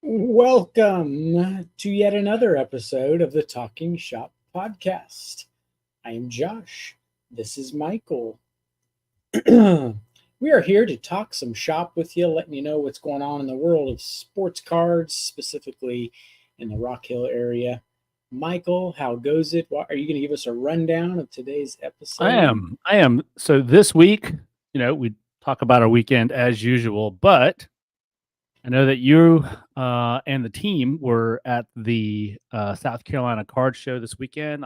Welcome to yet another episode of the Talking Shop podcast. I am Josh. This is Michael. We are here to talk some shop with you, letting you know what's going on in the world of sports cards, specifically in the Rock Hill area. Michael, how goes it? Are you going to give us a rundown of today's I episode? am. I am. So this week, we talk about our weekend as usual, but I know that you and the team were at the South Carolina Card Show this weekend.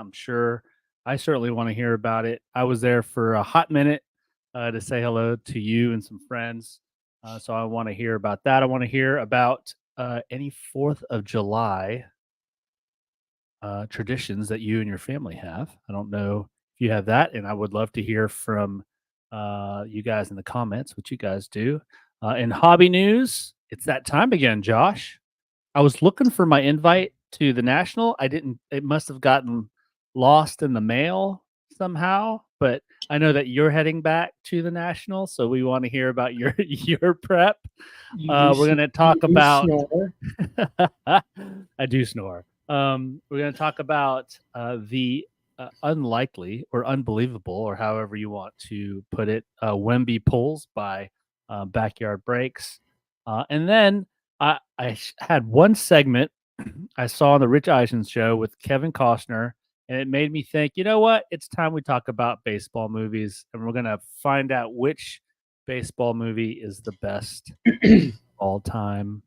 I certainly want to hear about it. I was there for a hot minute to say hello to you and some friends. So I want to hear about that. I want to hear about any 4th of July traditions that you and your family have. I don't know if you have that, and I would love to hear from you guys in the comments what you guys do. In hobby news, it's that time again, Josh. I was looking for my invite to the national. I didn't. It must have gotten lost in the mail somehow. But I know that you're heading back to the national, so we want to hear about your your prep. We're going to You talk do about. snore. I do snore. We're going to talk about the unlikely or unbelievable, or however you want to put it, Wemby pulls by Backyard Breaks. And then I had one segment I saw on the Rich Eisen show with Kevin Costner, and it made me think, you know what? It's time we talk about baseball movies, and we're going to find out which baseball movie is the best all time.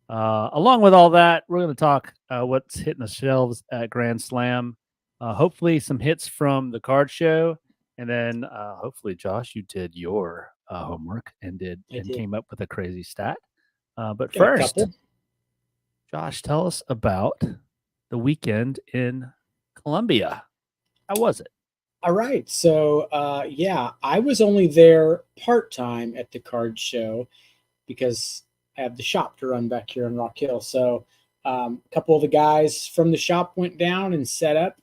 Along with all that, we're going to talk what's hitting the shelves at Grand Slam. Hopefully, some hits from the card show, and then hopefully, Josh, you did your homework and I did. came up with a crazy stat. But Got a first, couple. Josh, tell us about the weekend in Columbia. How was it? All right. So, yeah, I was only there part time at the card show because I have the shop to run back here in Rock Hill. So, a couple of the guys from the shop went down and set up.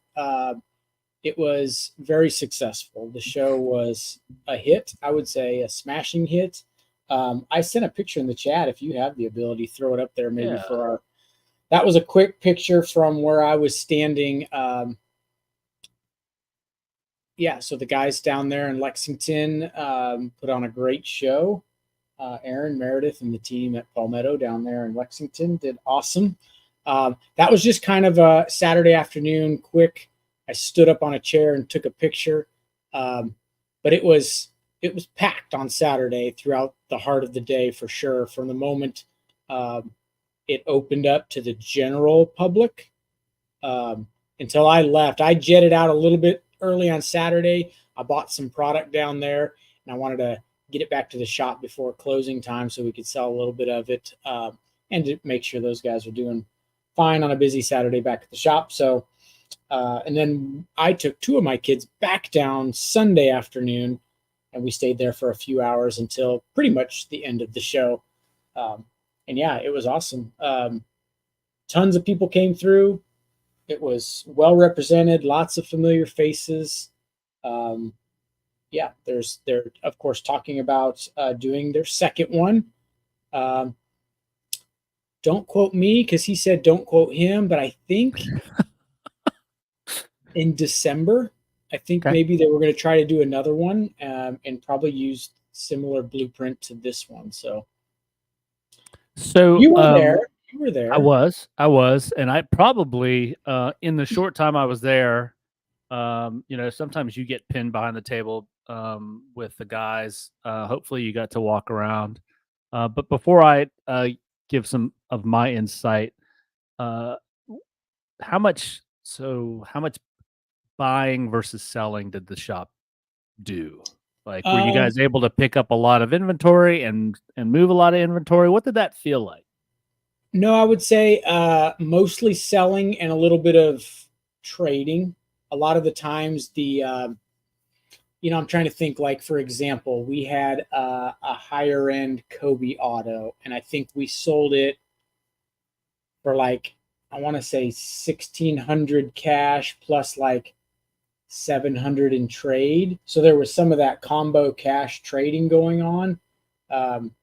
It was very successful. The show was a hit, I would say, a smashing hit. I sent a picture in the chat. If you have the ability, throw it up there maybe Yeah. for our. That was a quick picture from where I was standing. Yeah, so the guys down there in Lexington put on a great show. Aaron Meredith and the team at Palmetto down there in Lexington did awesome. That was just kind of a Saturday afternoon, quick. I stood up on a chair and took a picture, but it was packed on Saturday throughout the heart of the day for sure. From the moment it opened up to the general public until I left. I jetted out a little bit early on Saturday. I bought some product down there, and I wanted to get it back to the shop before closing time so we could sell a little bit of it and to make sure those guys are doing fine on a busy Saturday back at the shop. So, and then I took two of my kids back down Sunday afternoon, and we stayed there for a few hours until pretty much the end of the show. And yeah, it was awesome. Tons of people came through. It was well represented, lots of familiar faces. Um, yeah, they're of course talking about doing their second one. Um, don't quote me because he said don't quote him, but I think in December, I think Okay. maybe they were going to try to do another one and probably use similar blueprint to this one. So So you were there. You were I there. was, and I probably in the short time I was there, sometimes you get pinned behind the table with the guys. Hopefully, you got to walk around. But before I give some of my insight, uh, how much? How much buying versus selling did the shop do? Like, were you Um, guys able to pick up a lot of inventory and move a lot of inventory? What did that feel like? no, I would say mostly selling and a little bit of trading. A lot of the times, I'm trying to think. Like for example, we had a higher end Kobe auto, and I think we sold it for like I want to say 1,600 cash plus like 700 in trade. So there was some of that combo cash trading going on. Um,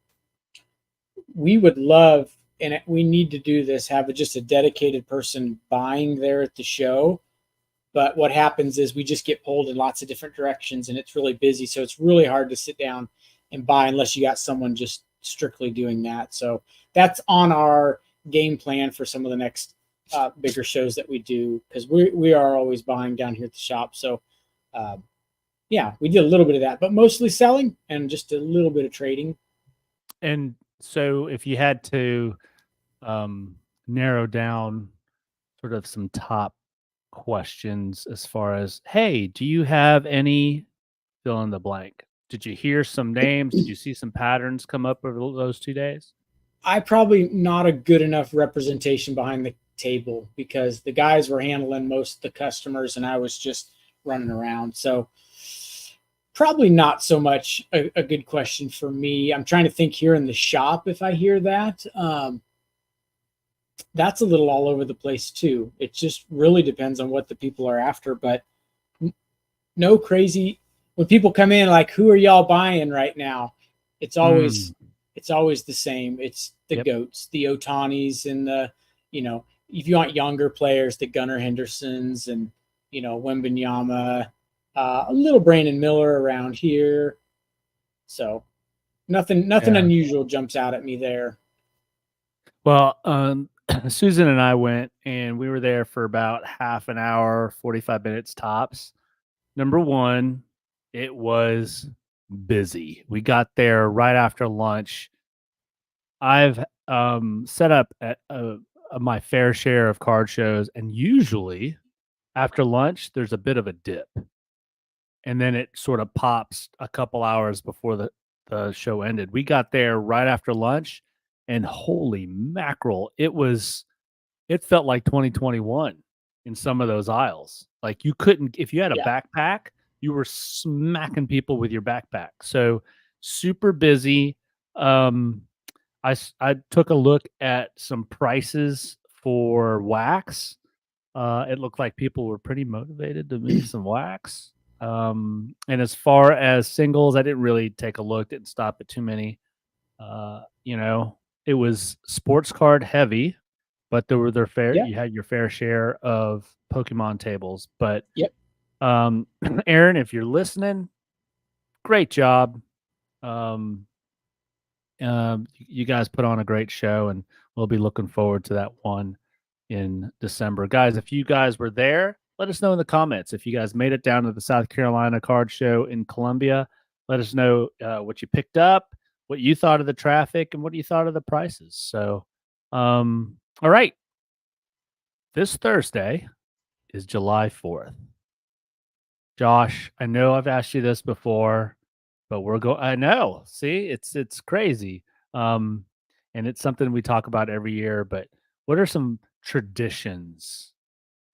we would love and we need to do this, have just a dedicated person buying there at the show. But what happens is we just get pulled in lots of different directions and it's really busy. So it's really hard to sit down and buy unless you got someone just strictly doing that. So that's on our game plan for some of the next bigger shows that we do, because we are always buying down here at the shop. So yeah, we did a little bit of that, but mostly selling and just a little bit of trading. And so if you had to narrow down sort of some top questions as far as, hey, do you have any fill in the blank? Did you hear some names? Did you see some patterns come up over those 2 days? I probably not a good enough representation behind the table because the guys were handling most of the customers and I was just running around. So probably not so much a good question for me. I'm trying to think here in the shop if I hear that. That's a little all over the place too. It just really depends on what the people are after, but no crazy. When people come in like, who are y'all buying right now? It's always the same. It's the goats, the Otanis, and the, if you want younger players, the Gunnar Hendersons and Wembanyama, a little Brandon Miller around here. So nothing unusual jumps out at me there. Well, Susan and I went and we were there for about half an hour, 45 minutes tops. Number one, it was busy. We got there right after lunch. I've set up at my fair share of card shows, and usually after lunch, there's a bit of a dip. And then it sort of pops a couple hours before the show ended. We got there right after lunch, and holy mackerel, it felt like 2021 in some of those aisles. Like you couldn't, if you had a backpack, you were smacking people with your backpack. So super busy. I took a look at some prices for wax. It looked like people were pretty motivated to move some wax. And as far as singles, I didn't really take a look, didn't stop at too many. It was sports card heavy, but there were you had your fair share of Pokemon tables. But Aaron, if you're listening, great job. You guys put on a great show, and we'll be looking forward to that one in December. Guys, if you guys were there, let us know in the comments. If you guys made it down to the South Carolina card show in Columbia, let us know what you picked up, what you thought of the traffic, and what you thought of the prices. So, all right. This Thursday is July 4th. Josh, I know I've asked you this before, but I know. See, it's crazy. And it's something we talk about every year, but what are some traditions?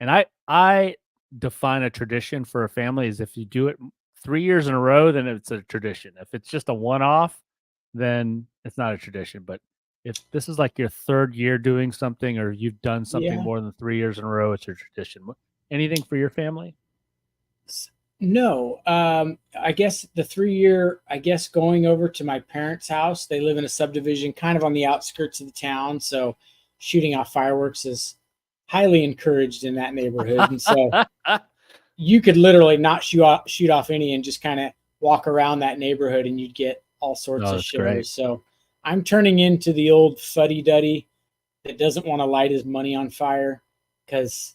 And I define a tradition for a family as if you do it 3 years in a row, then it's a tradition. If it's just a one-off, then it's not a tradition. But if this is like your third year doing something, or you've done something more than 3 years in a row, it's your tradition. Anything for your family? No, I guess the 3 year, going over to my parents' house. They live in a subdivision kind of on the outskirts of the town. So shooting off fireworks is highly encouraged in that neighborhood. And so you could literally not shoot off any and just kind of walk around that neighborhood and you'd get all sorts of shows. Great. So I'm turning into the old fuddy-duddy that doesn't want to light his money on fire because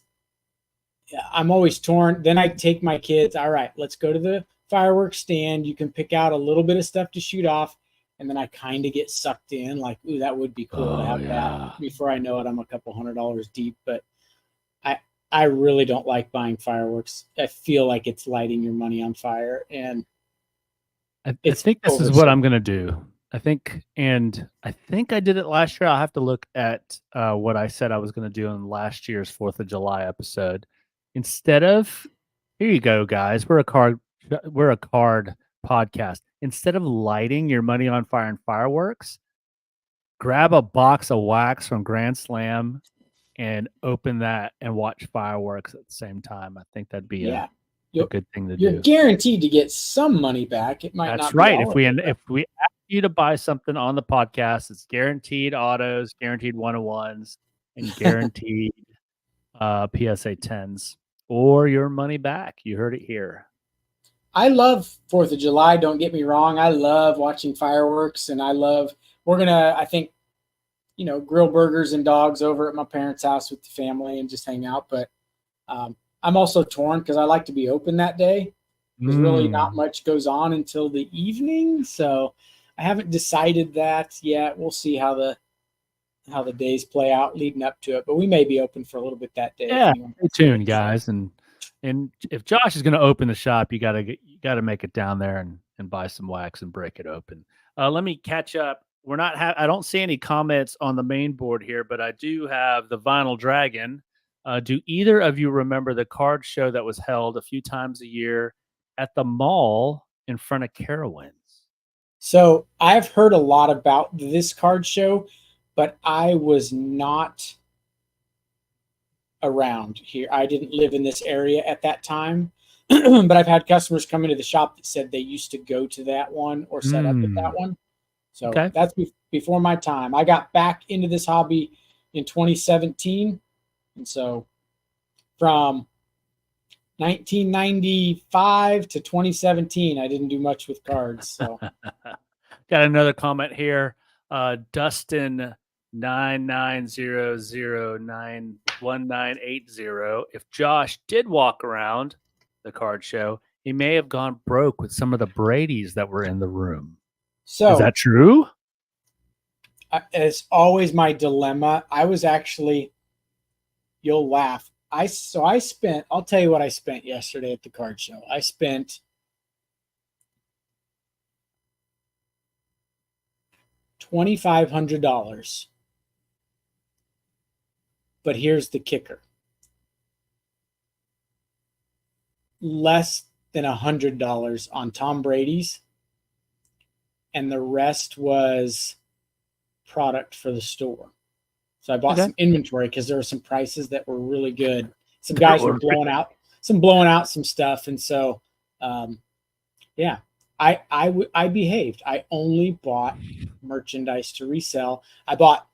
I'm always torn. Then I take my kids. All right, let's go to the fireworks stand. You can pick out a little bit of stuff to shoot off. And then I kind of get sucked in like, ooh, that would be cool to have that. Before I know it, I'm a couple $100 deep. But I really don't like buying fireworks. I feel like it's lighting your money on fire. And I think this is what I'm going to do. I think I did it last year. I'll have to look at what I said I was going to do in last year's 4th of July episode. Instead of, here you go, guys. We're a card podcast. Instead of lighting your money on fire and fireworks, grab a box of wax from Grand Slam and open that and watch fireworks at the same time. I think that'd be a good thing to You're do. guaranteed to get some money back. It might That's not be right. all If we ask you to buy something on the podcast, it's guaranteed autos, guaranteed 101s, and guaranteed PSA 10s or your money back. You heard it here. I love 4th of July. Don't get me wrong. I love watching fireworks, and we're going to, I think, grill burgers and dogs over at my parents' house with the family and just hang out. But I'm also torn because I like to be open that day. There's really not much goes on until the evening. So I haven't decided that yet. We'll see how the days play out leading up to it. But we may be open for a little bit that day. Yeah, stay tuned, guys. And if Josh is going to open the shop, you got to make it down there and buy some wax and break it open. Let me catch up. I don't see any comments on the main board here, but I do have the Vinyl Dragon. Do either of you remember the card show that was held a few times a year at the mall in front of Carowinds? So I've heard a lot about this card show, but I was not around here. I didn't live in this area at that time, but I've had customers come into the shop that said they used to go to that one or set up at that one. So that's before my time. I got back into this hobby in 2017. And so from 1995 to 2017, I didn't do much with cards. So got another comment here. Dustin 9900911980. If Josh did walk around the card show, he may have gone broke with some of the Bradys that were in the room. So is that true? It's always my dilemma. I was actually, you'll laugh. I'll tell you what I spent yesterday at the card show. I spent $2,500. But here's the kicker. Less than $100 on Tom Brady's, and the rest was product for the store. So I bought some inventory because there were some prices that were really good. Some guys were blowing out some stuff, and so I behaved. I only bought merchandise to resell. I bought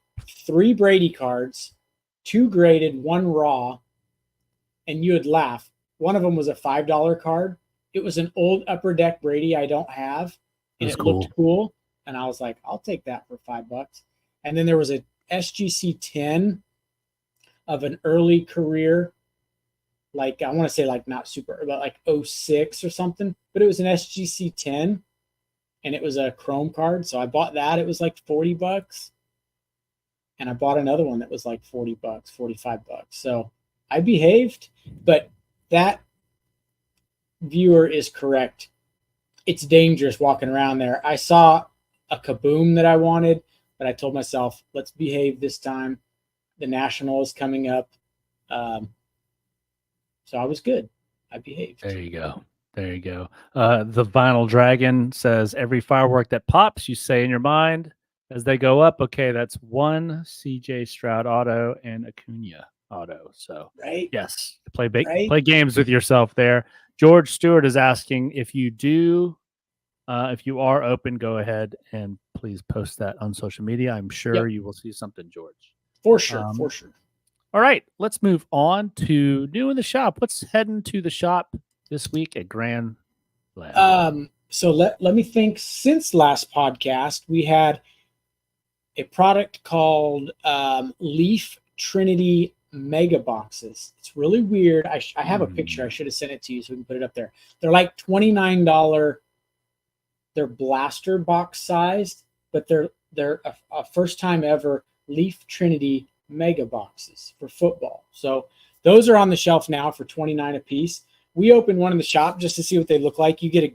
3 Brady cards, 2 graded, 1 raw, and you would laugh. One of them was a $5 card. It was an old Upper Deck Brady I don't have, and it looked cool. And I was like, I'll take that for $5. And then there was a SGC 10 of an early career, like I want to say like not super, but like 06 or something. But it was an SGC 10, and it was a chrome card. So I bought that. It was like $40. And I bought another one that was like $40, $45. So I behaved, but that viewer is correct. It's dangerous walking around there. I saw a Kaboom that I wanted, but I told myself, let's behave this time. The National is coming up. So I was good. I behaved. There you go. The Vinyl Dragon says, every firework that pops, you say in your mind as they go up, okay, that's 1 CJ Stroud auto and Acuna auto. So yes, play games with yourself there. George Stewart is asking if you are open, go ahead and please post that on social media. I'm sure you will see something, George. For sure. All right, let's move on to new in the shop. What's heading to the shop this week at Grand Lab? So let me think. Since last podcast, we had a product called Leaf Trinity Mega Boxes. It's really weird. I have a picture. I should have sent it to you so we can put it up there. They're like $29. They're blaster box sized, but they're a first time ever Leaf Trinity Mega Boxes for football. So those are on the shelf now for $29 a piece. We opened one in the shop just to see what they look like. You get a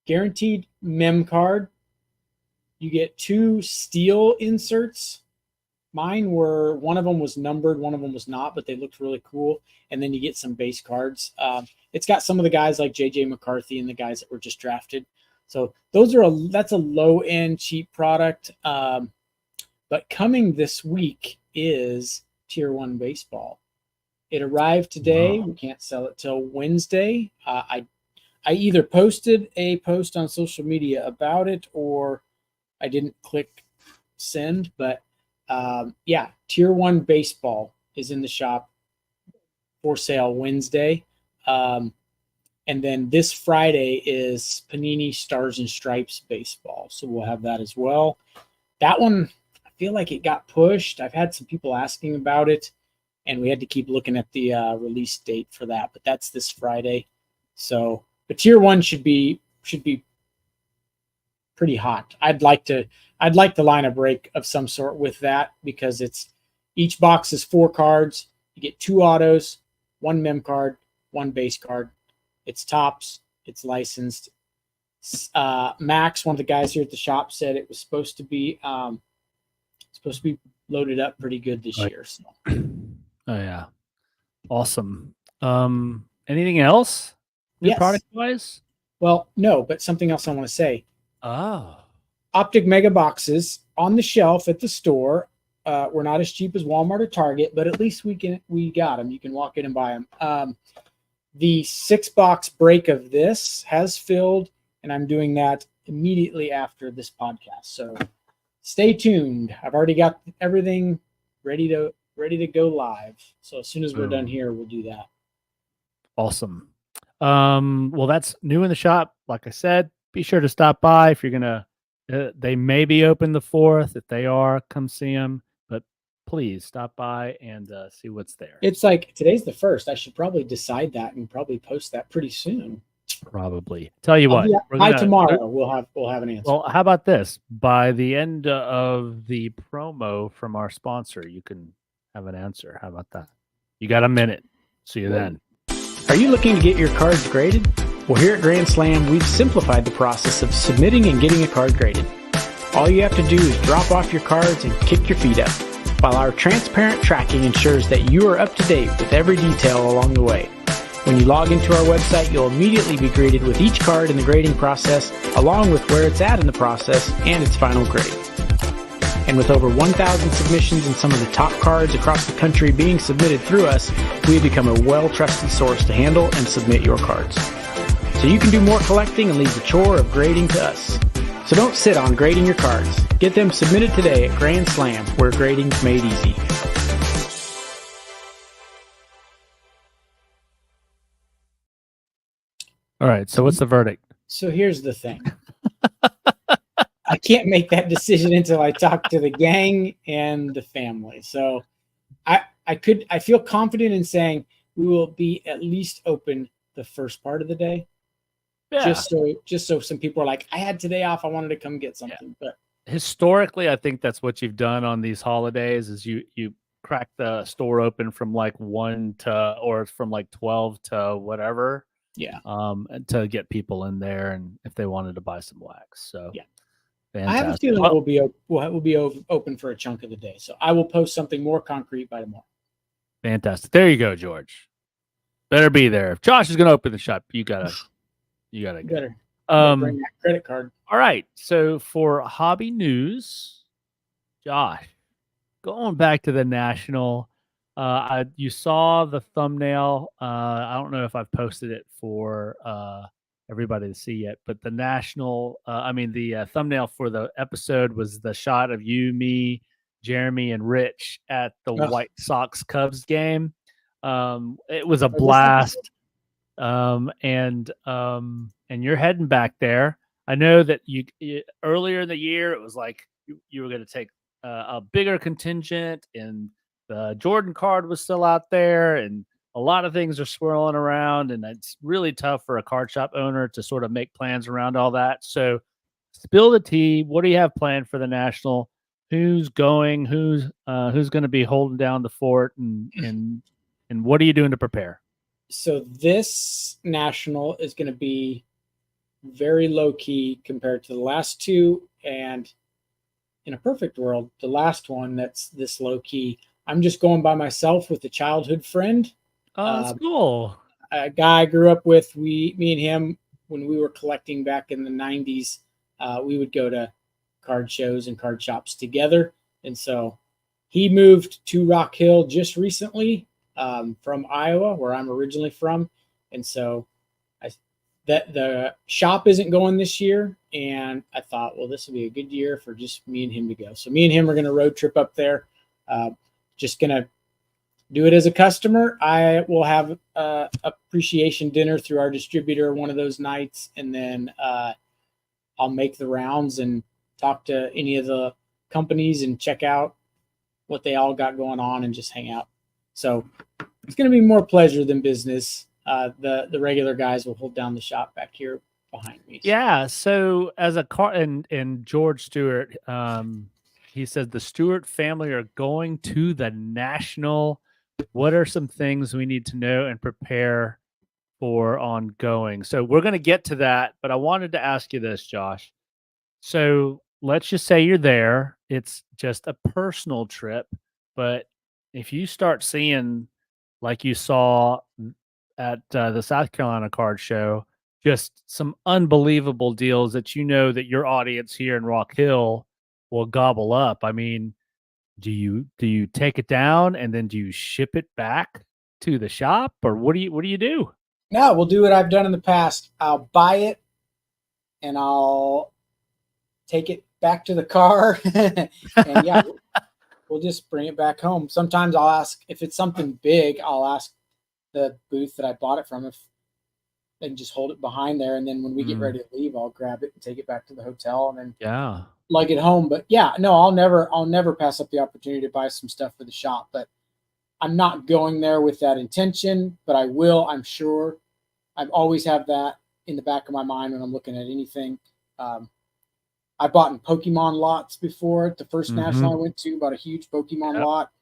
guaranteed mem card. You get 2 steel inserts. Mine were, one of them was numbered, one of them was not, but they looked really cool. And then you get some base cards. It's got some of the guys like JJ McCarthy and the guys that were just drafted. So that's a low end cheap product. But coming this week is Tier 1 baseball. It arrived today. Wow. We can't sell it till Wednesday. I either posted a post on social media about it or I didn't click send. But yeah, Tier 1 baseball is in the shop for sale Wednesday. And then this Friday is Panini Stars and Stripes baseball. So we'll have that as well. That one, I feel like it got pushed. I've had some people asking about it, and we had to keep looking at the release date for that. But that's this Friday. So, but Tier 1 should be pretty hot. I'd like to line a break of some sort with that because it's each box is 4 cards. You get 2 autos, 1 mem card, 1 base card. It's tops. It's licensed. Max, one of the guys here at the shop, said it was supposed to be loaded up pretty good this year. So. Oh yeah, awesome. Anything else? New product wise? Well, no, but something else I want to say. Oh, Optic Mega Boxes on the shelf at the store. We're not as cheap as Walmart or Target, but at least we got them. You can walk in and buy them. The 6-box break of this has filled, and I'm doing that immediately after this podcast. So stay tuned. I've already got everything ready to go live. So as soon as we're done here, we'll do that. Awesome. Well, that's new in the shop. Like I said, be sure to stop by if you're gonna. They may be open the 4th. If they are, come see them. But please stop by and see what's there. It's like today's the 1st. I should probably decide that and probably post that pretty soon. Probably. Tell you what, by tomorrow we'll have an answer. Well, how about this? By the end of the promo from our sponsor, you can have an answer. How about that? You got a minute. See you then. Are you looking to get your cards graded? Well, here at Grand Slam, we've simplified the process of submitting and getting a card graded. All you have to do is drop off your cards and kick your feet up, while our transparent tracking ensures that you are up to date with every detail along the way. When you log into our website, you'll immediately be greeted with each card in the grading process, along with where it's at in the process and its final grade. And with over 1,000 submissions and some of the top cards across the country being submitted through us, we have become a well-trusted source to handle and submit your cards. So you can do more collecting and leave the chore of grading to us. So don't sit on grading your cards. Get them submitted today at Grand Slam, where grading's made easy. All right, so what's the verdict? So here's the thing. I can't make that decision until I talk to the gang and the family. So I feel confident in saying we will be at least open the first part of the day. Yeah. Just so some people are like, I had today off, I wanted to come get something. Yeah. But historically, I think that's what you've done on these holidays is you crack the store open from like 1 to, or from like 12 to whatever. Yeah. To get people in there and if they wanted to buy some wax. So yeah. Fantastic. I have a feeling we'll be open for a chunk of the day. So I will post something more concrete by tomorrow. Fantastic. There you go, George. Better be there. If Josh is going to open the shop, you gotta go. Better bring that credit card. All right. So for hobby news, Josh, going back to the National, you saw the thumbnail. I don't know if I've posted it for everybody to see yet, but the National, the thumbnail for the episode was the shot of you, me, Jeremy, and Rich at the White Sox Cubs game. It was a blast. And you're heading back there. I know that you earlier in the year, it was like you were going to take a bigger contingent, and the Jordan card was still out there, and a lot of things are swirling around, and it's really tough for a card shop owner to sort of make plans around all that. So spill the tea. What do you have planned for the National? Who's going? Who's going to be holding down the fort, and what are you doing to prepare? So this National is going to be very low key compared to the last two, and in a perfect world, the last one that's this low key, I'm just going by myself with a childhood friend. Oh, that's cool. A guy I grew up with. Me and him, when we were collecting back in the 90s, we would go to card shows and card shops together. And so he moved to Rock Hill just recently. from Iowa, where I'm originally from, and so I that the shop isn't going this year, and I thought, well, this will be a good year for just me and him to go. So me and him are going to road trip up there. Uh, just going to do it as a customer. I will have appreciation dinner through our distributor one of those nights, and then I'll make the rounds and talk to any of the companies and check out what they all got going on and just hang out. So it's going to be more pleasure than business. The regular guys will hold down the shop back here behind me. Yeah. So as a car and George Stewart, he says the Stewart family are going to the national. What are some things we need to know and prepare for ongoing? So we're going to get to that, but I wanted to ask you this, Josh. So let's just say you're there. It's just a personal trip, but if you start seeing, like you saw at the South Carolina card show, just some unbelievable deals that you know that your audience here in Rock Hill will gobble up. I mean, do you take it down and then do you ship it back to the shop, or what do you do? No, we'll do what I've done in the past. I'll buy it and I'll take it back to the car, and yeah, we'll just bring it back home. Sometimes I'll ask if it's something big. I'll ask the booth that I bought it from if they can just hold it behind there, and then when we get ready to leave, I'll grab it and take it back to the hotel, and then Yeah. lug it home. But yeah, no, I'll never pass up the opportunity to buy some stuff for the shop. But I'm not going there with that intention, but I will. I'm sure. I've always have that in the back of my mind when I'm looking at anything. I bought in Pokemon lots before. The first national I went to, bought a huge Pokemon lot.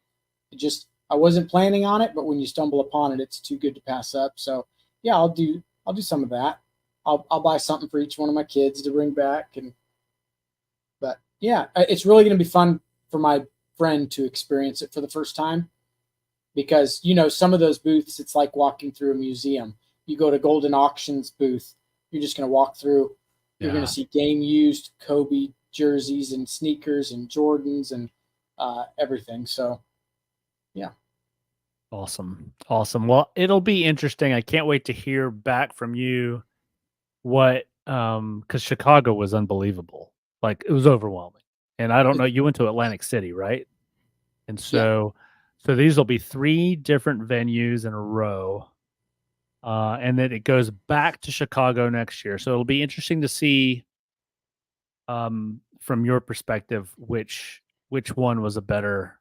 I wasn't planning on it, but when you stumble upon it, it's too good to pass up. So yeah, I'll do some of that. I'll buy something for each one of my kids to bring back, but yeah, it's really going to be fun for my friend to experience it for the first time, because some of those booths, it's like walking through a museum. You go to Golden Auctions booth, you're just going to walk through. You're going to see game used Kobe jerseys and sneakers and Jordans and everything. So, yeah. Awesome. Awesome. Well, it'll be interesting. I can't wait to hear back from you because Chicago was unbelievable. Like, it was overwhelming. And I don't know, you went to Atlantic City, right? And so these will be 3 different venues in a row. And then it goes back to Chicago next year. So it'll be interesting to see from your perspective which one was a better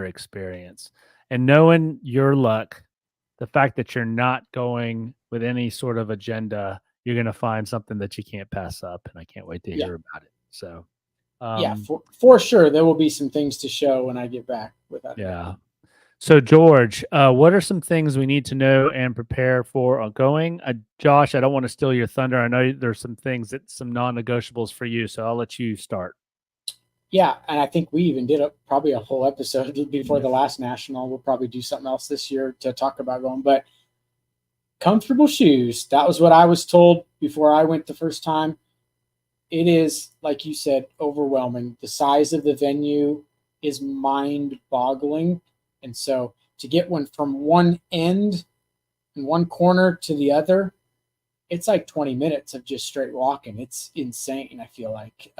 experience. And knowing your luck, the fact that you're not going with any sort of agenda, you're going to find something that you can't pass up, and I can't wait to hear about it. So for sure there will be some things to show when I get back with that. Yeah. So George, what are some things we need to know and prepare for ongoing? Josh, I don't want to steal your thunder. I know there's some things some non-negotiables for you, so I'll let you start. Yeah, and I think we even did probably a whole episode before the last national. We'll probably do something else this year to talk about going. But comfortable shoes, that was what I was told before I went the first time. It is, like you said, overwhelming. The size of the venue is mind-boggling. And so to get one from one end and one corner to the other, it's like 20 minutes of just straight walking. It's insane, I feel like.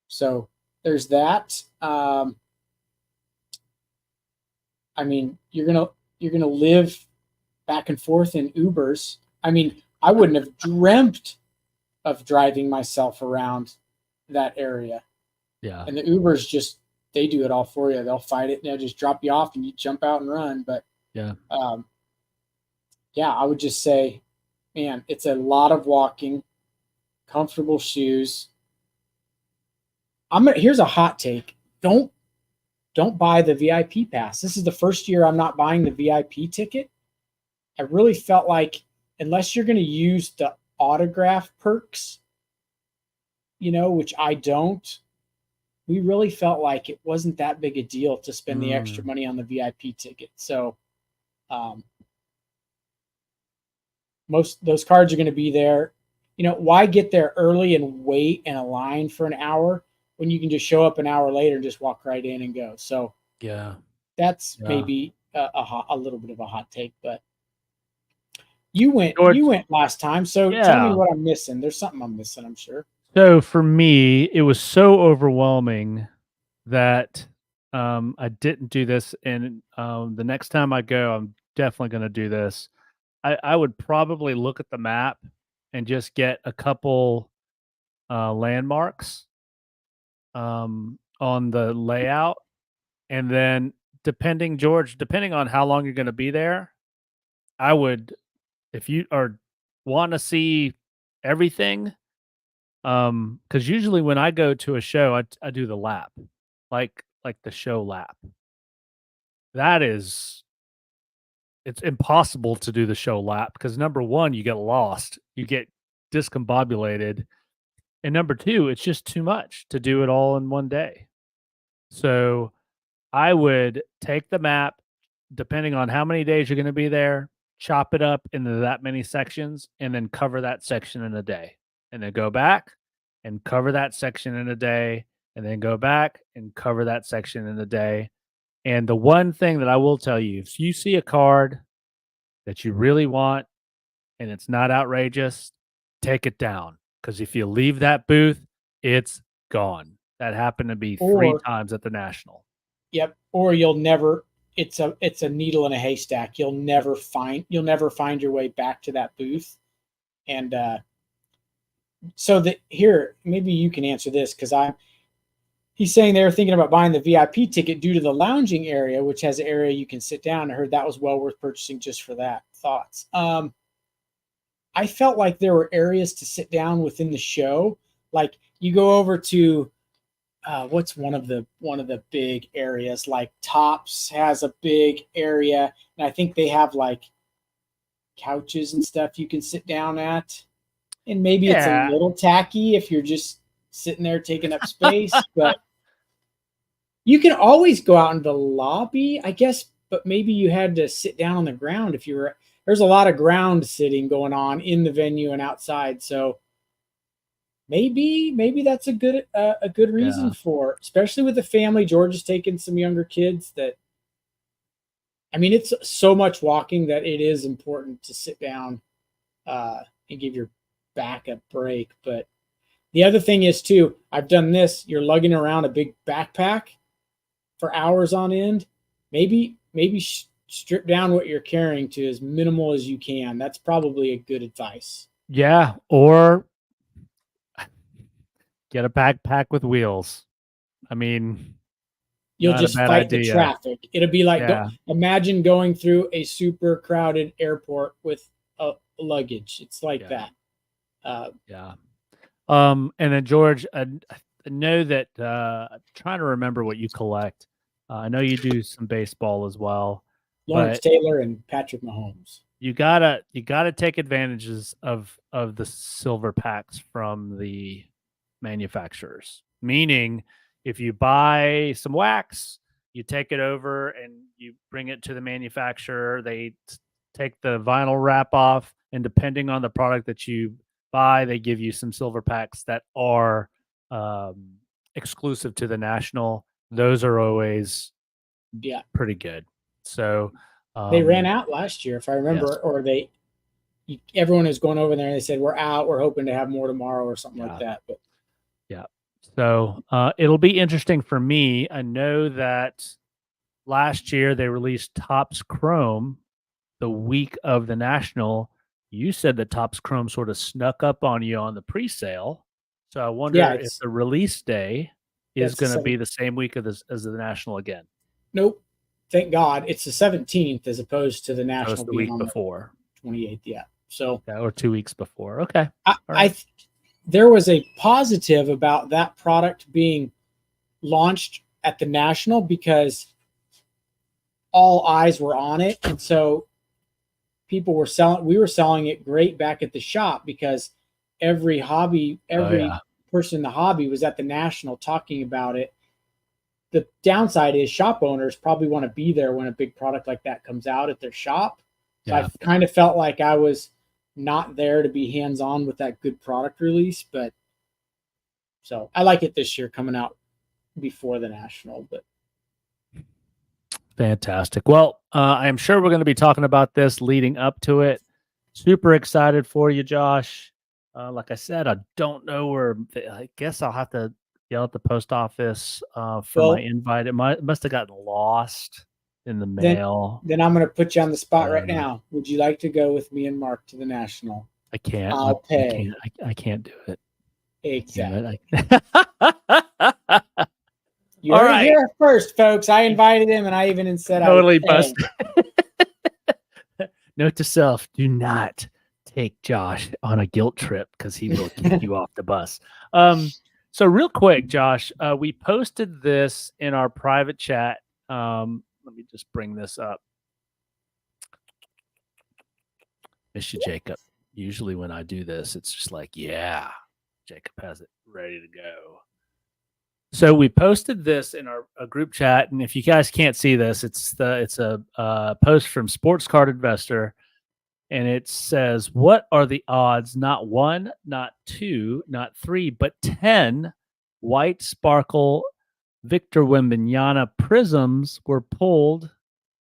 So there's that. I mean, you're gonna live back and forth in Ubers. I mean, I wouldn't have dreamt of driving myself around that area. Yeah. And the Ubers they do it all for you. They'll fight it and they'll just drop you off and you jump out and run. But I would just say, man, it's a lot of walking, comfortable shoes. Here's a hot take. Don't buy the VIP pass. This is the first year I'm not buying the VIP ticket. I really felt like unless you're going to use the autograph perks, which I don't, we really felt like it wasn't that big a deal to spend the extra money on the VIP ticket. So most those cards are going to be there. Why get there early and wait in a line for an hour when you can just show up an hour later and just walk right in and go? So yeah, That's Yeah. maybe a little bit of a hot take, but you George, went last time, so tell me yeah. what I'm missing. There's something I'm missing, I'm sure. So for me, it was so overwhelming that I didn't do this. And the next time I go, I'm definitely going to do this. I would probably look at the map and just get a couple landmarks on the layout. And then, depending on how long you're going to be there, I would, if you are want to see everything, because usually when I go to a show, I do the lap, like the show lap. That is, it's impossible to do the show lap because number one, you get lost, you get discombobulated, and number two, it's just too much to do it all in one day. So I would take the map, depending on how many days you're going to be there, chop it up into that many sections, and then cover that section in a day, and then go back and cover that section in a day, and then go back and cover that section in a day. And the one thing that I will tell you, if you see a card that you really want and it's not outrageous, take it down. Because if you leave that booth, it's gone. That happened to be three Or times at the National. yep, or you'll never it's a needle in a haystack. You'll never find your way back to that booth. And so that here, maybe you can answer this because I'm he's saying they were thinking about buying the VIP ticket due to the lounging area, which has an area you can sit down. I heard that was well worth purchasing just for that. Thoughts? I felt like there were areas to sit down within the show. Like you go over to what's one of the big areas? Like Tops has a big area, and I think they have like couches and stuff you can sit down at. And maybe it's a Yeah. little tacky if you're just sitting there taking up space, but you can always go out in the lobby, I guess, but maybe you had to sit down on the ground if you were. There's a lot of ground sitting going on in the venue and outside, so maybe that's a good reason Yeah. for, especially with the family. George is taking some younger kids. That I mean, it's so much walking that it is important to sit down and give your back a break. But the other thing is too, I've done this. You're lugging around a big backpack for hours on end. Maybe strip down what you're carrying to as minimal as you can. That's probably a good advice. Yeah. Or get a backpack with wheels. I mean, You'll not a just bad fight the idea. traffic. It'll be like Yeah. imagine going through a super crowded airport with a luggage. It's like Yeah. that. Uh, Yeah. And then George, I know that I'm trying to remember what you collect. I know you do some baseball as well, Lawrence but Taylor and Patrick Mahomes. you gotta take advantages of the silver packs from the manufacturers. Meaning, if you buy some wax, you take it over and you bring it to the manufacturer. They take the vinyl wrap off, and depending on the product that you buy, they give you some silver packs that are um, exclusive to the national. Those are always Yeah, pretty good. So, they ran um, out last year, if I yes, remember, or everyone is going over there and they said we're out. We're hoping to have more tomorrow or something like yeah. that. But Yeah. So it'll be interesting for me. I know that last year they released Topps Chrome the week of the National. You said that Topps Chrome sort of snuck up on you on the pre-sale. So I yeah, wonder if it's the release day is that's the going to seventh. be the same week as the National again. Nope. Thank God it's the 17th as opposed to the So it's national the being week on the before. 28th. Yeah. So Okay, or 2 weeks before. Okay. I, All right. I there was a positive about that product being launched at the national because all eyes were on it, and so people were selling. We were selling it great back at the shop because Oh every yeah. person in the hobby was at the national talking about it. The downside is shop owners probably want to be there when a big product like that comes out at their shop. So I Yeah. kind of felt like I was not there to be hands on with that good product release, but I like it this year coming out before the national. But Fantastic. Well, I am sure we're going to be talking about this leading up to it. Super excited for you, Josh. Like I said, I don't know where. I guess I'll have to yell at the post office for my Well, invite. It must have gotten lost in the then mail. then I'm going to put you on the spot right Uh, now. Would you like to go with me and Mark to the National? I can't. I'll I pay. can't. I can't do it. Exactly. I You All heard it right. here first, folks. I invited him, and I even said Totally I would pay. busted. Note to self: do not take Josh on a guilt trip because he will kick you off the bus. So real quick, Josh, we posted this in our private chat. Let me just bring this up. Miss you, Jacob. Usually when I do this, it's just like, yeah, Jacob has it ready to go. So we posted this in our group chat, and if you guys can't see this, it's a post from Sports Card Investor, and it says, "What are the odds? Not one, not two, not three, but 10 white sparkle Victor Wembanyama prisms were pulled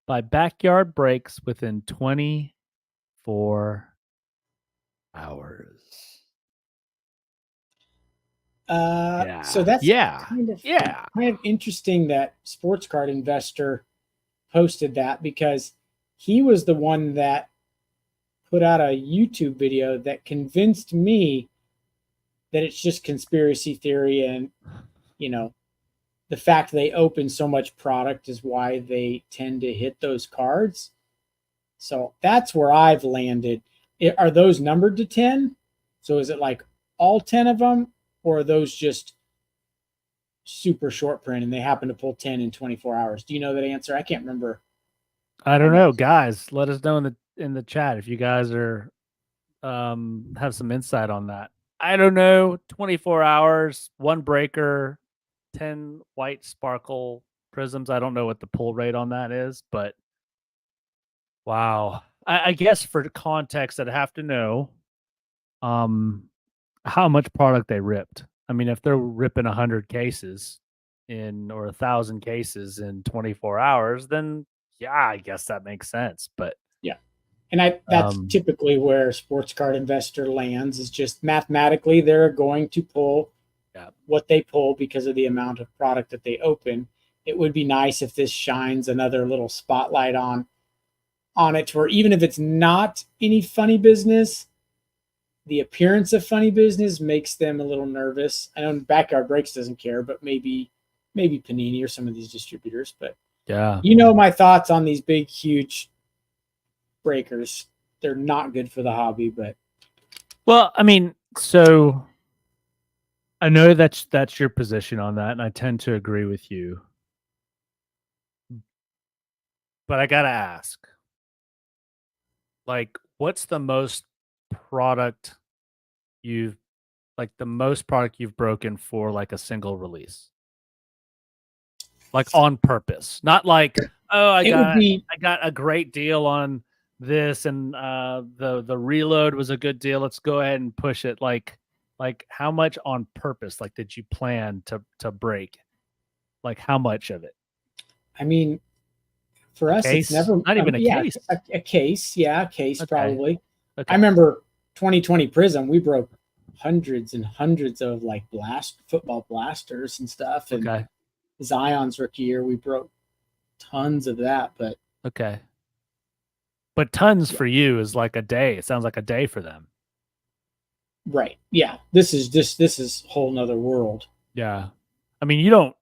by backyard breaks within 24 hours." So that's Yeah. kind of interesting that Sports Card Investor posted that, because he was the one that put out a YouTube video that convinced me that it's just conspiracy theory, and the fact they open so much product is why they tend to hit those cards. So that's where I've landed. Are those numbered to 10? So is it like all 10 of them, or are those just super short print and they happen to pull 10 in 24 hours? Do you know that answer? I can't remember. I don't know, guys. Let us know in the chat if you guys are have some insight on that. I don't know. 24 hours, one breaker, 10 white sparkle prisms. I don't know what the pull rate on that is, but wow. I guess for context, I'd have to know how much product they ripped. I mean, if they're ripping 100 cases or 1,000 cases in 24 hours, then yeah, I guess that makes sense. But Yeah. And that's typically where Sports Card Investor lands, is just mathematically they're going to pull what they pull because of the amount of product that they open. It would be nice if this shines another little spotlight on it, to where even if it's not any funny business, the appearance of funny business makes them a little nervous. I know Backyard Breaks doesn't care, but maybe Panini or some of these distributors. But yeah, my thoughts on these big, huge breakers. They're not good for the hobby, but well, I mean, so I know that's your position on that, and I tend to agree with you. But I gotta ask, like, what's the most product you've the most product you've broken for like a single release? Like on purpose. Not like, oh, I got a great deal on this, and the reload was a good deal. Let's go ahead and push it. Like how much on purpose? Like, did you plan to break? Like, how much of it? I mean, for us, case? it's never Not even a case. A case, yeah, a case. Okay. Probably. Okay. I remember 2020 Prizm. We broke hundreds and hundreds of like football blasters and stuff. And okay. Zion's rookie year, we broke tons of that. But okay. But tons for you is like a day. It sounds like a day for them. Right. Yeah. This is a whole nother world. Yeah. I mean, you don't.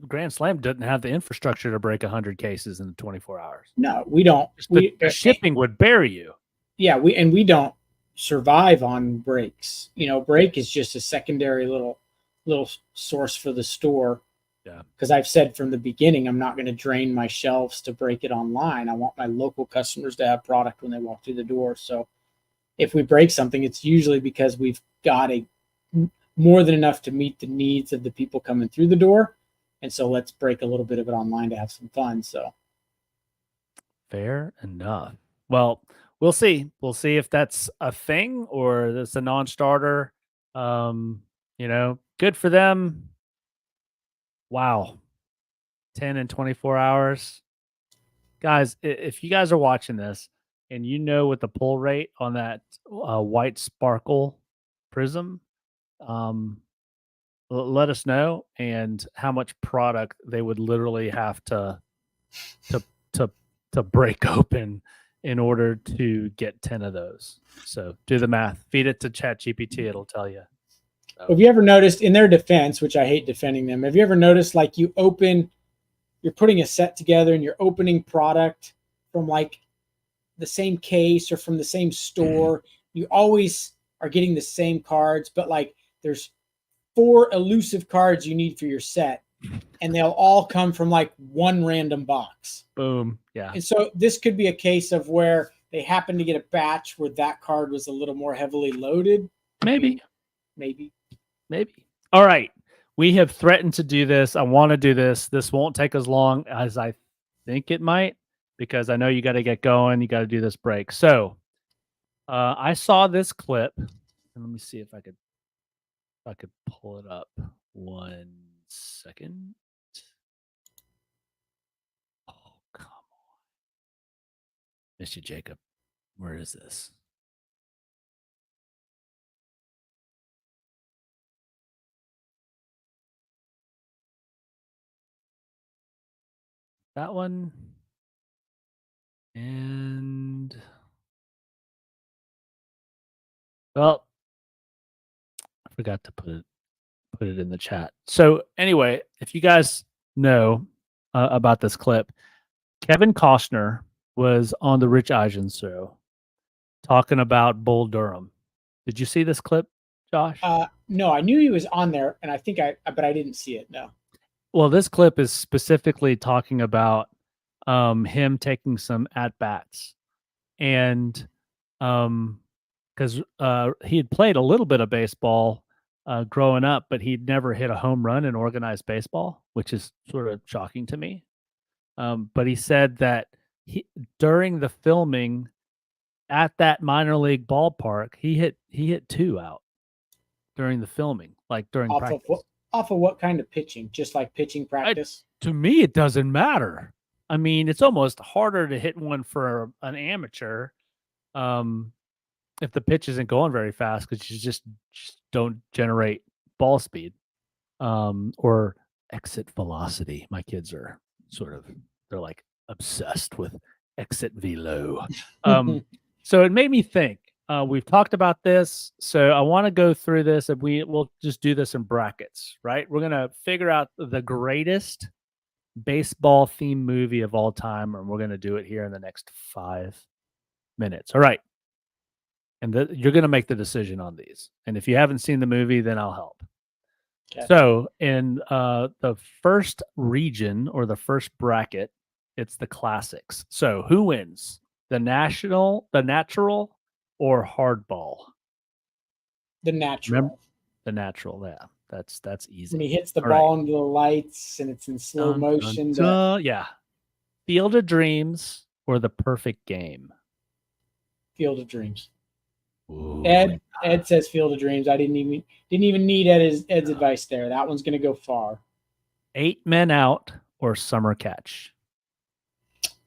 Grand Slam doesn't have the infrastructure to break 100 cases in 24 hours. No, we don't. The shipping would bury you. Yeah, we don't survive on breaks. Break is just a secondary little source for the store. Yeah. Because I've said from the beginning, I'm not going to drain my shelves to break it online. I want my local customers to have product when they walk through the door. So if we break something, it's usually because we've got more than enough to meet the needs of the people coming through the door. And so let's break a little bit of it online to have some fun. So fair enough. Well, we'll see. We'll see if that's a thing or that's a non-starter. Good for them. Wow. 10 and 24 hours. Guys, if you guys are watching this and you know what the pull rate on that white sparkle prism, um, let us know, and how much product they would literally have to to to break open in order to get 10 of those. So do the math. Feed it to ChatGPT; it'll tell you. So. Have you ever noticed, in their defense, which I hate defending them, have you ever noticed like you're putting a set together and you're opening product from like the same case or from the same store? You always are getting the same cards, but like there's 4 elusive cards you need for your set, and they'll all come from like one random box. Boom. Yeah. And so this could be a case of where they happen to get a batch where that card was a little more heavily loaded. Maybe. Maybe. All right. We have threatened to do this. I want to do this. This won't take as long as I think it might, because I know you got to get going. You got to do this break. So I saw this clip, and let me see if I could pull it up. 1 second. Oh, come on. Miss you, Jacob. Where is this? That one. And well, I forgot to put it in the chat. So anyway, if you guys know about this clip, Kevin Costner was on the Rich Eisen show talking about Bull Durham. Did you see this clip, Josh? No, I knew he was on there, and but I didn't see it. No. Well, this clip is specifically talking about him taking some at bats, and because he had played a little bit of baseball growing up, but he'd never hit a home run in organized baseball, which is sort of shocking to me. But he said that during the filming at that minor league ballpark, he hit 2 out during the filming, like during practice. Off of what kind of pitching? Just like pitching practice? To me, it doesn't matter. I mean, it's almost harder to hit one for an amateur if the pitch isn't going very fast, because you just don't generate ball speed or exit velocity. My kids are they're like obsessed with exit velo. So it made me think. We've talked about this, so I want to go through this, and we'll just do this in brackets, right? We're gonna figure out the greatest baseball themed movie of all time, and we're gonna do it here in the next 5 minutes. All right. And you're going to make the decision on these. And if you haven't seen the movie, then I'll help. Okay. So in the first region, or the first bracket, it's the classics. So who wins? The natural, or hardball? The natural. Remember? The natural, yeah. That's easy. When he hits the ball into the lights and it's in slow motion. Yeah. Field of Dreams or The Perfect Game? Field of Dreams. Ooh, Ed says Field of Dreams. I didn't even need Ed's advice there. That one's going to go far. 8 Men Out or Summer Catch?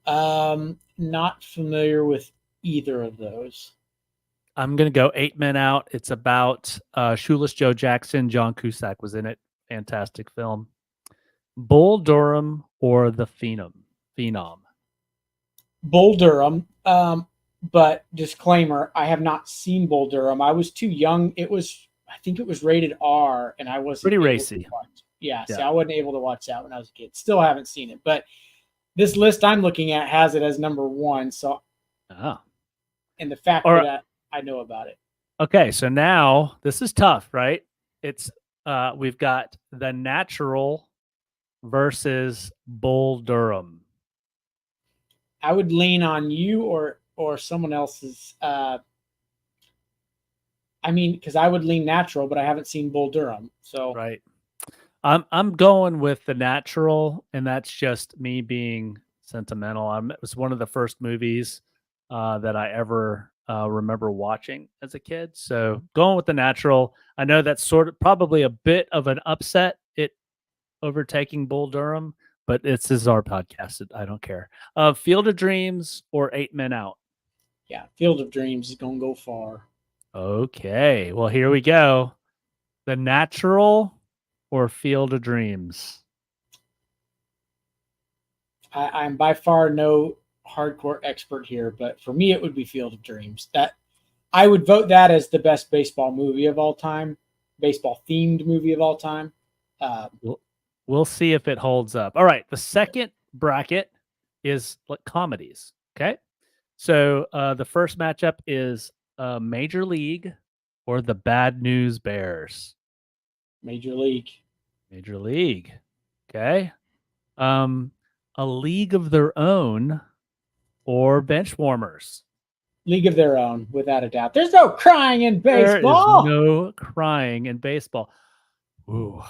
Not familiar with either of those. I'm going to go 8 Men Out. It's about Shoeless Joe Jackson. John Cusack was in it. Fantastic film. Bull Durham or The Phenom? Bull Durham. But disclaimer, I have not seen Bull Durham. I was too young. I think it was rated R, and I wasn't pretty racy. Yeah, see, I wasn't able to watch that when I was a kid. Still haven't seen it, but this list I'm looking at has it as number 1. So, and the fact that I know about it. Okay, so now this is tough, right? It's we've got The Natural versus Bull Durham. I would lean on you or someone else's. I mean, because I would lean Natural, but I haven't seen Bull Durham. So right, I'm going with The Natural, and that's just me being sentimental. It was one of the first movies that I ever remember watching as a kid. So going with The Natural. I know that's probably a bit of an upset, it overtaking Bull Durham, but this is our podcast. I don't care. Field of Dreams or 8 Men Out? Yeah, Field of Dreams is gonna go far. Okay. Well, here we go. The Natural or Field of Dreams? I'm by far no hardcore expert here, but for me, it would be Field of Dreams. That I would vote that as the best baseball movie of all time, baseball themed movie of all time. We'll see if it holds up. All right. The second bracket is comedies. Okay. So the first matchup is Major League or the Bad News Bears. Major League. Major League. Okay. A League of Their Own or Benchwarmers. League of Their Own, without a doubt. There's no crying in baseball. There is no crying in baseball. Ooh.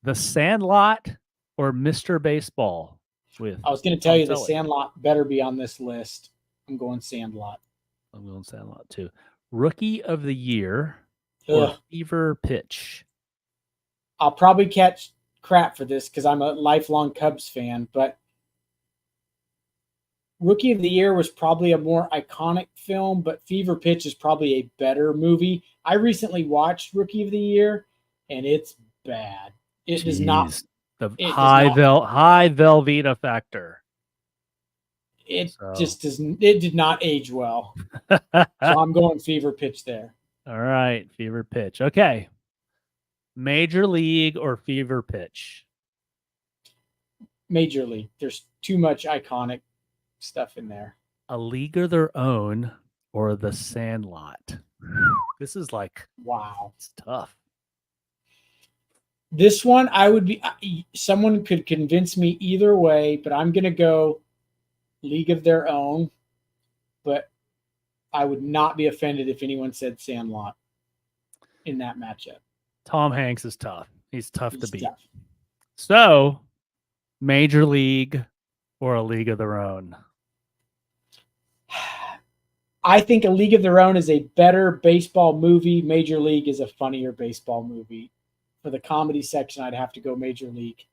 The Sandlot or Mr. Baseball with I was going to tell you the Sandlot better be on this list. I'm going Sandlot. I'm going Sandlot too. Rookie of the Year or Fever Pitch. I'll probably catch crap for this because I'm a lifelong Cubs fan, but Rookie of the Year was probably a more iconic film, but Fever Pitch is probably a better movie. I recently watched Rookie of the Year, and it's bad. It does not. The high Velveeta factor. Just doesn't. It did not age well. So I'm going Fever Pitch there. All right, Fever Pitch. Okay. Major League or Fever Pitch? Major League. There's too much iconic stuff in there. A League of Their Own or The Sandlot? This is like, wow, it's tough. This one, I would be, someone could convince me either way, but I'm going to go League of Their Own, but I would not be offended if anyone said Sandlot in that matchup. Tom Hanks is tough. He's tough to beat. Tough. So, Major League or A League of Their Own? I think A League of Their Own is a better baseball movie. Major League is a funnier baseball movie. For the comedy section, I'd have to go Major League.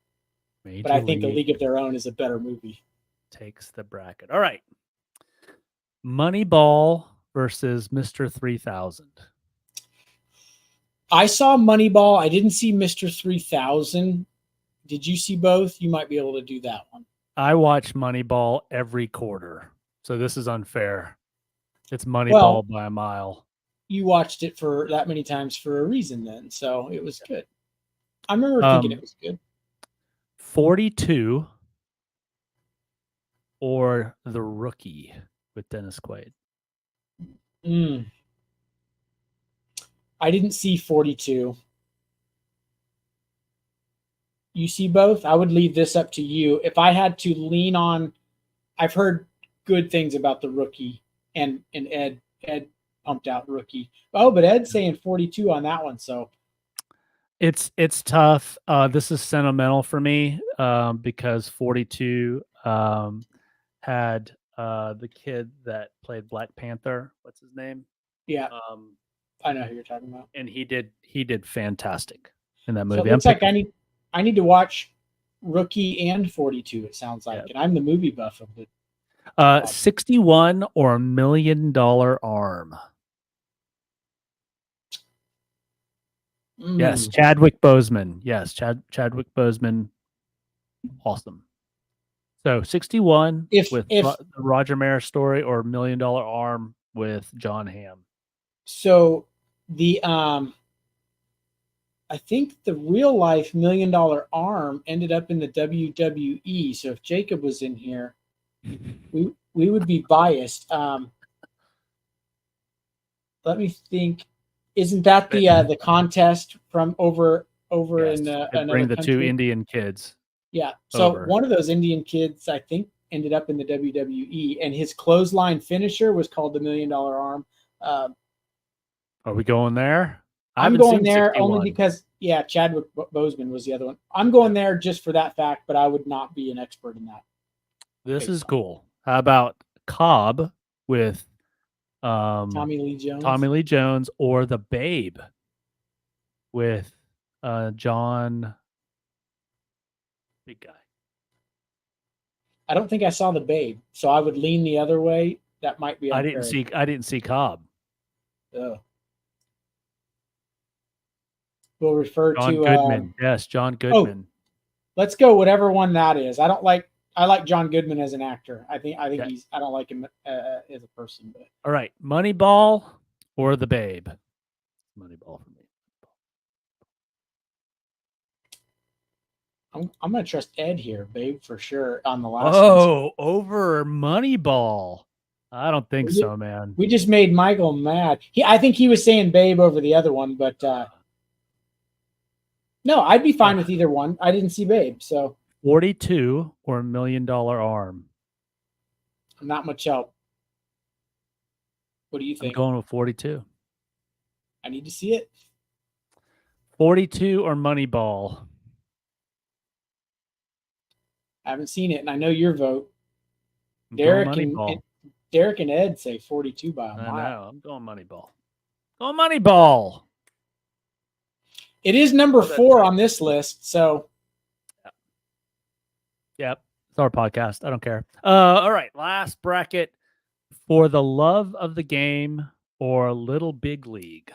But I think A League of Their Own is a better movie. Takes the bracket. All right. Moneyball versus Mr. 3000. I saw Moneyball. I didn't see Mr. 3000. Did you see both? You might be able to do that one. I watch Moneyball every quarter, so this is unfair. It's Moneyball by a mile. You watched it for that many times for a reason then, so it was good. I remember thinking it was good. 42 or The Rookie with Dennis Quaid? I didn't see 42. You see both? I would leave this up to you. If I had to lean on, I've heard good things about The Rookie, and Ed pumped out Rookie. Oh, but Ed's saying 42 on that one, so it's tough. This is sentimental for me because 42 had the kid that played Black Panther. What's his name? Yeah, I know who you're talking about. And he did fantastic in that movie. So it looks like I need to watch Rookie and 42. It sounds like, and I'm the movie buff of it. 61 or $1 Million Arm? Yes, Chadwick Boseman. Yes, Chadwick Boseman. Awesome. So 61 with the Roger Mayer story or $1 Million Arm with John Hamm. So the I think the real life $1 Million Arm ended up in the WWE. So if Jacob was in here, we would be biased. Let me think. Isn't that the contest from over in another bring the country? 2 Indian kids? Yeah. So one of those Indian kids, I think, ended up in the WWE, and his clothesline finisher was called the $1 Million Arm. Are we going there? I'm going there 61. Only because, Chadwick Boseman was the other one. I'm going there just for that fact, but I would not be an expert in that. This is cool. How about Cobb with Tommy Lee Jones or The Babe with John, big guy. I don't think I saw the Babe, so I would lean the other way. That might be I unfair. didn't see Cobb. Ugh. We'll refer John to Goodman. Yes, John Goodman. let's go whatever one that is. I like John Goodman as an actor. I think Okay. I don't like him as a person. But All right, Moneyball or The Babe? Moneyball for me. I'm gonna trust Ed here, Babe, for sure on the last one. Oh, over Moneyball. I don't think so, man. We just made Michael mad. I think he was saying Babe over the other one, but no, I'd be fine with either one. I didn't see Babe, so 42 or $1 Million Arm. not much help. What do you think? I'm going with 42. I need to see it. 42 or Moneyball. I haven't seen it, and I know your vote. I'm Derek going and Moneyball. Derek and Ed say 42 by a mile. I know. I'm going Moneyball. Going Moneyball. It is number 4 on this list, so. Yep. It's our podcast. I don't care. All right. Last bracket. For the Love of the Game or Little Big League.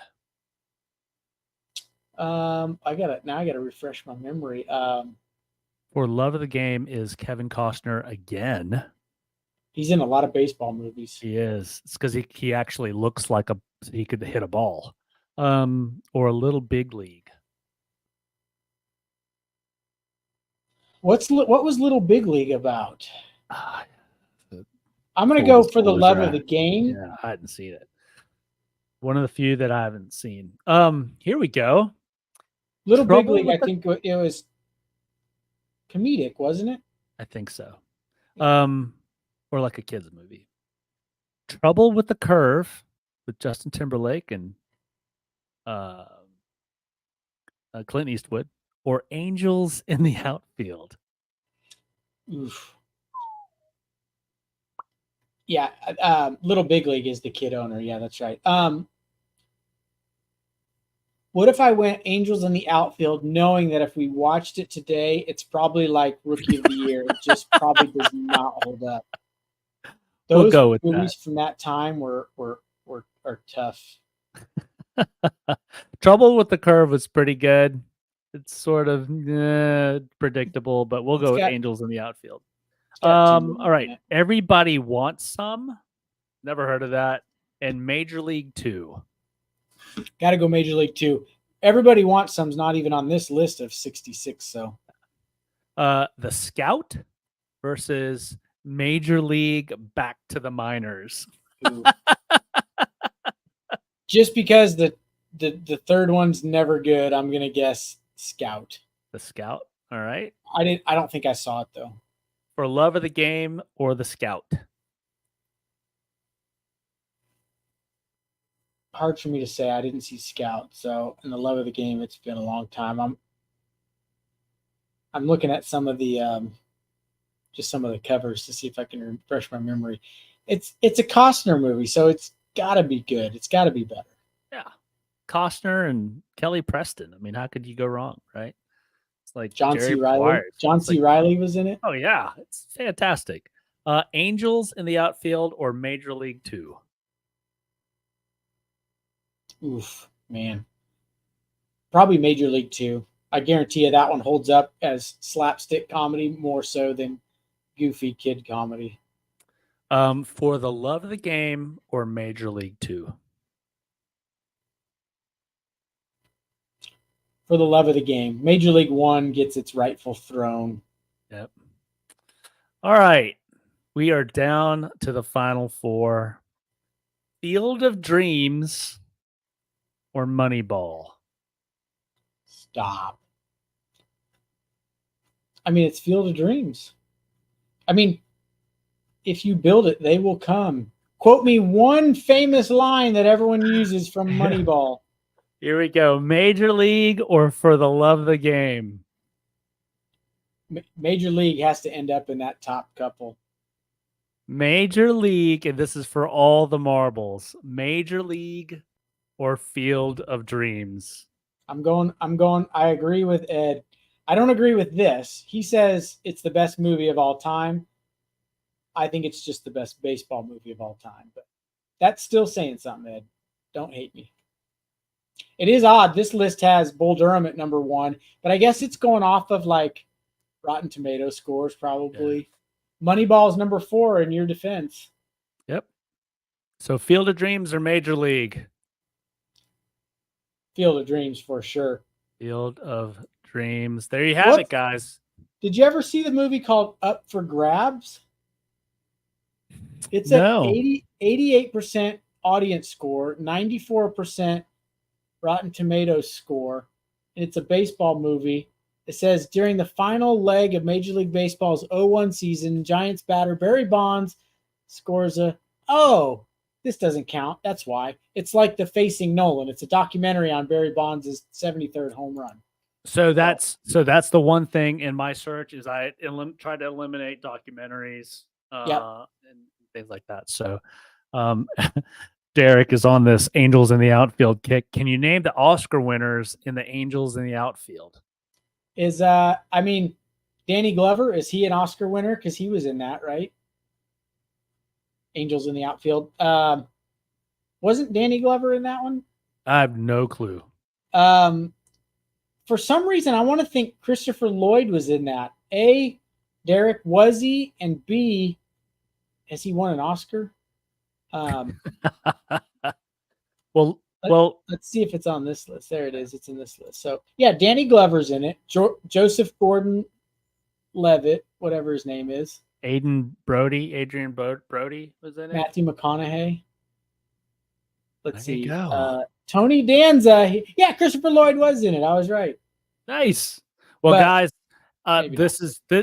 I gotta refresh my memory. For Love of the Game is Kevin Costner again. He's in a lot of baseball movies. He is. It's because he actually looks like he could hit a ball. Or Little Big League. What was Little Big League about? I'm gonna go for the Love of the Game. Yeah, I hadn't seen it. One of the few that I haven't seen. Here we go. Little Big League. I think it was comedic, wasn't it? I think so. Or like a kids movie. Trouble with the Curve with Justin Timberlake and Clint Eastwood, or Angels in the Outfield. Oof. Yeah, Little Big League is the kid owner. Yeah, that's right. What if I went Angels in the Outfield, knowing that if we watched it today, it's probably like Rookie of the Year. It just probably does not hold up. Those movies from that time are tough. Trouble with the Curve was pretty good. It's sort of predictable, but we'll go with Angels in the Outfield. All right. Everybody Wants Some. Never heard of that. And Major League 2. Got to go Major League 2. Everybody Wants Some's not even on this list of 66. So, The Scout versus Major League Back to the Minors. Just because the third one's never good, I'm gonna guess Scout. The Scout. All right. I don't think I saw it though. For Love of the Game or The Scout. Hard for me to say. I didn't see Scout. So, in the Love of the Game, it's been a long time. I'm looking at some of the just some of the covers to see if I can refresh my memory. It's a Costner movie, so it's got to be good. It's got to be better. Yeah. Costner and Kelly Preston. I mean, how could you go wrong, right? It's like John C. Reilly. John C. Reilly was in it. Oh, yeah. It's fantastic. Angels in the Outfield or Major League 2? Oof, man. Probably Major League 2. I guarantee you that one holds up as slapstick comedy more so than goofy kid comedy. For the Love of the Game or Major League 2? For the Love of the Game. Major League 1 gets its rightful throne. Yep. All right. We are down to the final 4. Field of Dreams or Moneyball? Stop. I mean, it's Field of Dreams. I mean, if you build it, they will come. Quote me one famous line that everyone uses from Moneyball. Here we go. Major League or For the Love of the Game? Major League has to end up in that top couple. Major League, and this is for all the marbles. Major League or Field of Dreams? I'm going. I agree with Ed. I don't agree with this. He says it's the best movie of all time. I think it's just the best baseball movie of all time. But that's still saying something, Ed. Don't hate me. It is odd. This list has Bull Durham at number 1, but I guess it's going off of like Rotten Tomato scores, probably. Yeah. Moneyball's number 4 in your defense. Yep. So Field of Dreams or Major League? Field of Dreams for sure. Field of Dreams. There you have it, guys. Did you ever see the movie called Up for Grabs? It's an 88% audience score, 94% Rotten Tomatoes score, and it's a baseball movie. It says, during the final leg of Major League Baseball's 0-1 season, Giants batter Barry Bonds scores this doesn't count. That's why. It's like the Facing Nolan. It's a documentary on Barry Bonds' 73rd home run. So that's the one thing in my search is I try to eliminate documentaries and things like that. So Derek is on this Angels in the Outfield kick. Can you name the Oscar winners in the Angels in the Outfield? Danny Glover, is he an Oscar winner? Because he was in that, right? Angels in the Outfield. Wasn't Danny Glover in that one? I have no clue. For some reason, I want to think Christopher Lloyd was in that. A, Derek, was he? And B, has he won an Oscar? Well, let's see if it's on this list. There it is. It's in this list. So, yeah, Danny Glover's in it. Joseph Gordon-Levitt, whatever his name is. Adrian Brody was in it. Matthew McConaughey. Let's see. Go. Tony Danza. Yeah, Christopher Lloyd was in it. I was right. Nice. Well, guys,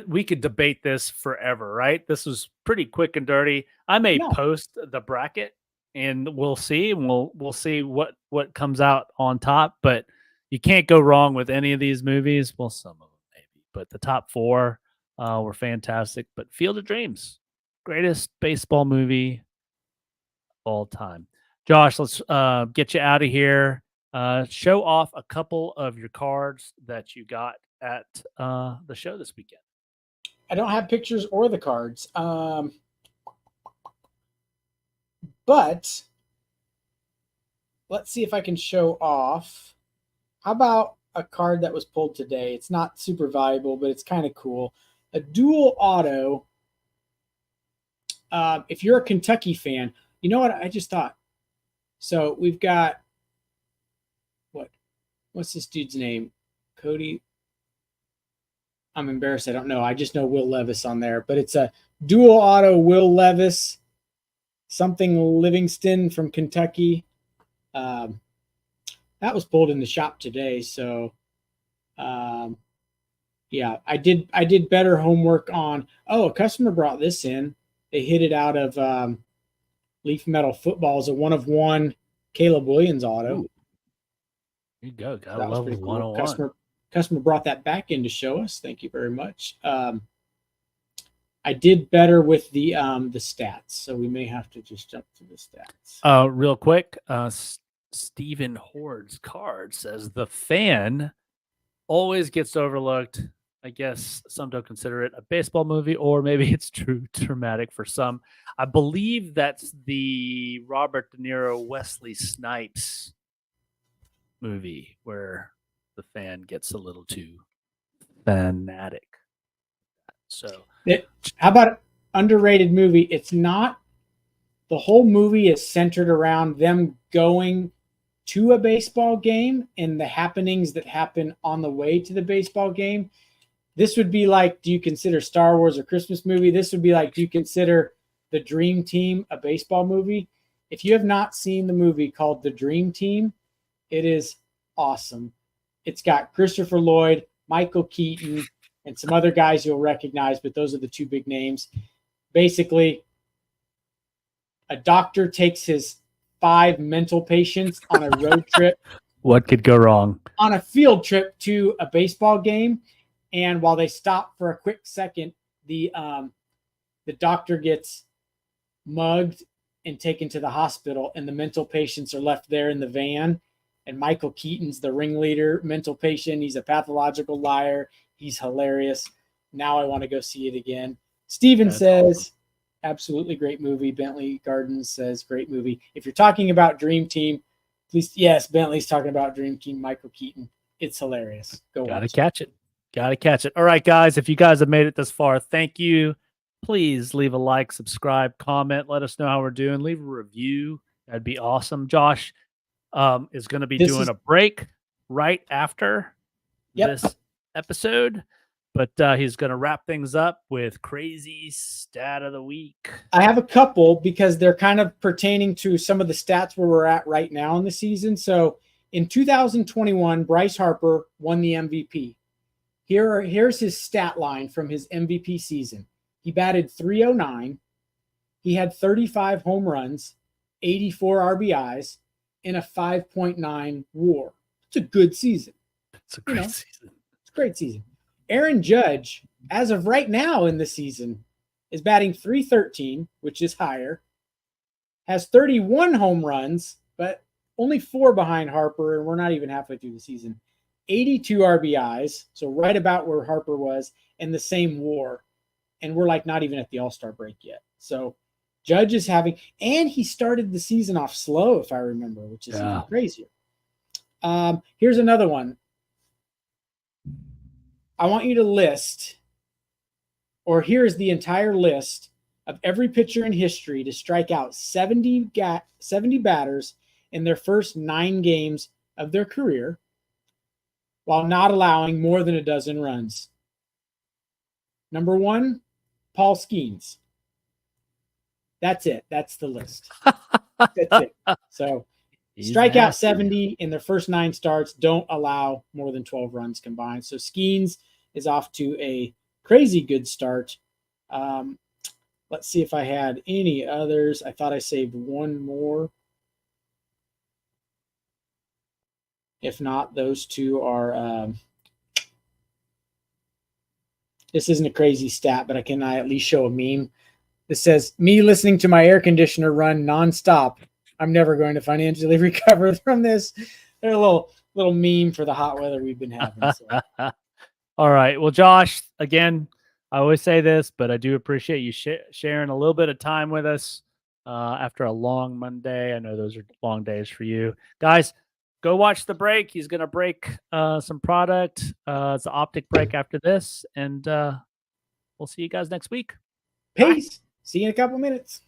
we could debate this forever, right? This was pretty quick and dirty. I may post the bracket and we'll see. And we'll see what comes out on top. But you can't go wrong with any of these movies. Well, some of them maybe. But the top 4 were fantastic. But Field of Dreams, greatest baseball movie of all time. Josh, let's get you out of here. Show off a couple of your cards that you got at the show this weekend. I don't have pictures or the cards. But let's see if I can show off. How about a card that was pulled today? It's not super valuable, but it's kind of cool. A dual auto. If you're a Kentucky fan, you know what I just thought? So we've got, what's this dude's name? Cody. I'm embarrassed. I don't know. I just know Will Levis on there. But it's a dual auto Will Levis, something Livingston from Kentucky. That was pulled in the shop today. So, yeah, I did better homework on. Oh, a customer brought this in. They hit it out of Leaf Metal Footballs, a 1-of-1 Caleb Williams auto. Ooh. There you go. Gotta love the 101. Customer brought that back in to show us. Thank you very much. I did better with the stats, so we may have to just jump to the stats. Real quick, Stephen Hord's card says the fan always gets overlooked. I guess some don't consider it a baseball movie, or maybe it's too dramatic for some. I believe that's the Robert De Niro, Wesley Snipes movie where the fan gets a little too fanatic. So, how about an underrated movie? It's not. The whole movie is centered around them going to a baseball game and the happenings that happen on the way to the baseball game. This would be like, do you consider Star Wars a Christmas movie? This would be like, do you consider The Dream Team a baseball movie? If you have not seen the movie called The Dream Team, it is awesome. It's got Christopher Lloyd, Michael Keaton, and some other guys you'll recognize, but those are the 2 big names. Basically, a doctor takes his 5 mental patients on a road trip. What could go wrong? On a field trip to a baseball game. And while they stop for a quick second, the doctor gets mugged and taken to the hospital, and the mental patients are left there in the van. And Michael Keaton's the ringleader mental patient. He's a pathological liar. He's hilarious. Now I want to go see it again. Steven says, absolutely great movie. Bentley Gardens says great movie. If you're talking about Dream Team, please, yes, Bentley's talking about Dream Team. Michael Keaton. It's hilarious. Go Gotta watch catch it. Gotta catch it. All right, guys. If you guys have made it this far, thank you. Please leave a like, subscribe, comment. Let us know how we're doing. Leave a review. That'd be awesome. Josh is going to be doing a break right after this episode, but he's going to wrap things up with crazy stat of the week. I have a couple because they're kind of pertaining to some of the stats where we're at right now in the season. So in 2021, Bryce Harper won the MVP. Here's his stat line from his MVP season. He batted .309. He had 35 home runs, 84 RBIs, and a 5.9 WAR. It's a good season. It's a great season. It's a great season. Aaron Judge, as of right now in the season, is batting .313, which is higher. Has 31 home runs, but only 4 behind Harper, and we're not even halfway through the season. 82 RBIs, so right about where Harper was, and the same WAR. And we're like not even at the All-Star break yet. So Judge is having, and he started the season off slow, if I remember, which is even crazier. Here's another one. I want you to list, or here's the entire list of every pitcher in history to strike out 70 batters in their first 9 games of their career while not allowing more than a dozen runs. Number 1, Paul Skeens. That's it. That's the list. That's it. So strike out 70 in their first 9 starts. Don't allow more than 12 runs combined. So Skeens is off to a crazy good start. Let's see if I had any others. I thought I saved one more. If not, those two are this isn't a crazy stat, but can I at least show a meme? This says, me listening to my air conditioner run nonstop. I'm never going to financially recover from this. They're a little meme for the hot weather we've been having. So. All right. Well, Josh, again, I always say this, but I do appreciate you sharing a little bit of time with us after a long Monday. I know those are long days for you. Guys, go watch the break. He's going to break some product. It's an optic break after this, and we'll see you guys next week. Peace. Bye. See you in a couple minutes.